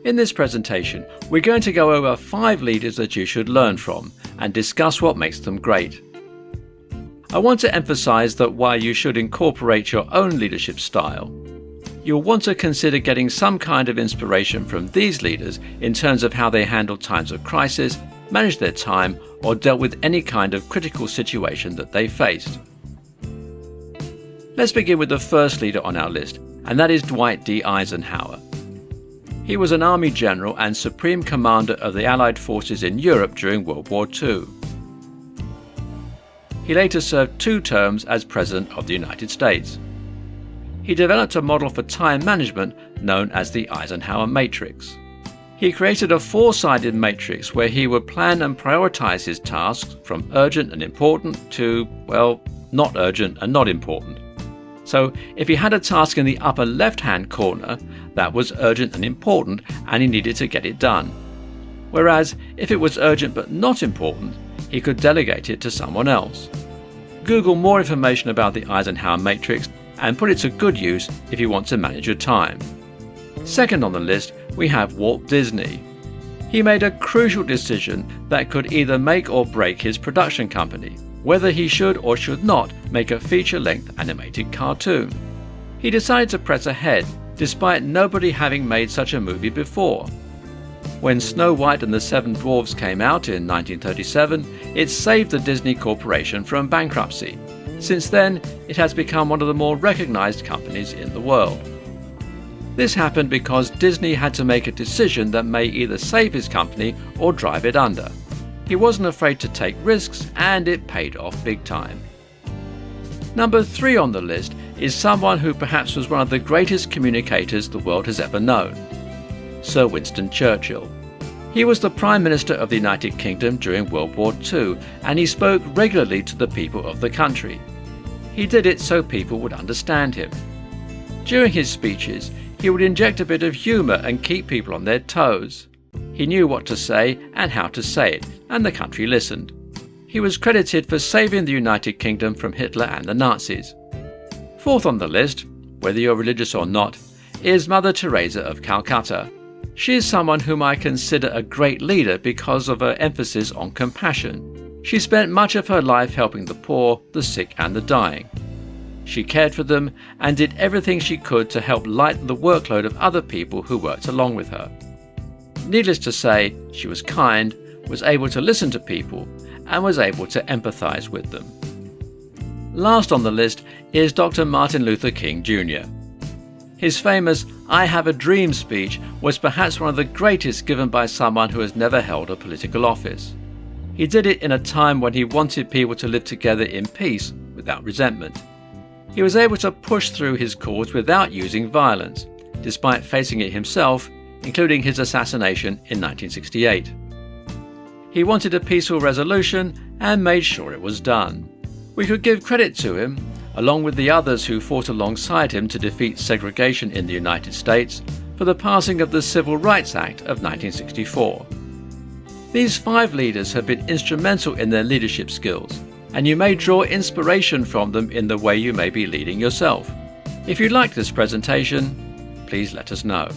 In this presentation, we're going to go over 5 leaders that you should learn from and discuss what makes them great. I want to emphasize that while you should incorporate your own leadership style, you'll want to consider getting some kind of inspiration from these leaders in terms of how they handled times of crisis, managed their time, or dealt with any kind of critical situation that they faced. Let's begin with the first leader on our list, and that is Dwight D. Eisenhower. He was an army general and supreme commander of the Allied forces in Europe during World War II. He later served 2 terms as President of the United States. He developed a model for time management known as the Eisenhower Matrix. He created a 4-sided matrix where he would plan and prioritize his tasks from urgent and important to, well, not urgent and not important. So if he had a task in the upper left-hand corner, that was urgent and important and he needed to get it done. Whereas if it was urgent but not important, he could delegate it to someone else. Google more information about the Eisenhower Matrix and put it to good use if you want to manage your time. Second on the list, we have Walt Disney. He made a crucial decision that could either make or break his production company, whether he should or should not make a feature-length animated cartoon. He decided to press ahead, despite nobody having made such a movie before. When Snow White and the 7 Dwarfs came out in 1937, it saved the Disney Corporation from bankruptcy. Since then, it has become one of the more recognized companies in the world. This happened because Disney had to make a decision that may either save his company or drive it under. He wasn't afraid to take risks, and it paid off big time. Number 3 on the list is someone who perhaps was one of the greatest communicators the world has ever known, Sir Winston Churchill. He was the Prime Minister of the United Kingdom during World War II, and he spoke regularly to the people of the country. He did it so people would understand him. During his speeches, he would inject a bit of humour and keep people on their toes. He knew what to say and how to say it, and the country listened. He was credited for saving the United Kingdom from Hitler and the Nazis. 4th on the list, whether you're religious or not, is Mother Teresa of Calcutta. She is someone whom I consider a great leader because of her emphasis on compassion. She spent much of her life helping the poor, the sick and the dying. She cared for them and did everything she could to help lighten the workload of other people who worked along with her. Needless to say, she was kind, was able to listen to people, and was able to empathize with them. Last on the list is Dr. Martin Luther King Jr. His famous "I Have a Dream" speech was perhaps one of the greatest given by someone who has never held a political office. He did it in a time when he wanted people to live together in peace without resentment. He was able to push through his cause without using violence, despite facing it himself, including his assassination in 1968. He wanted a peaceful resolution and made sure it was done. We could give credit to him, along with the others who fought alongside him to defeat segregation in the United States, for the passing of the Civil Rights Act of 1964. These 5 leaders have been instrumental in their leadership skills, and you may draw inspiration from them in the way you may be leading yourself. If you liked this presentation, please let us know.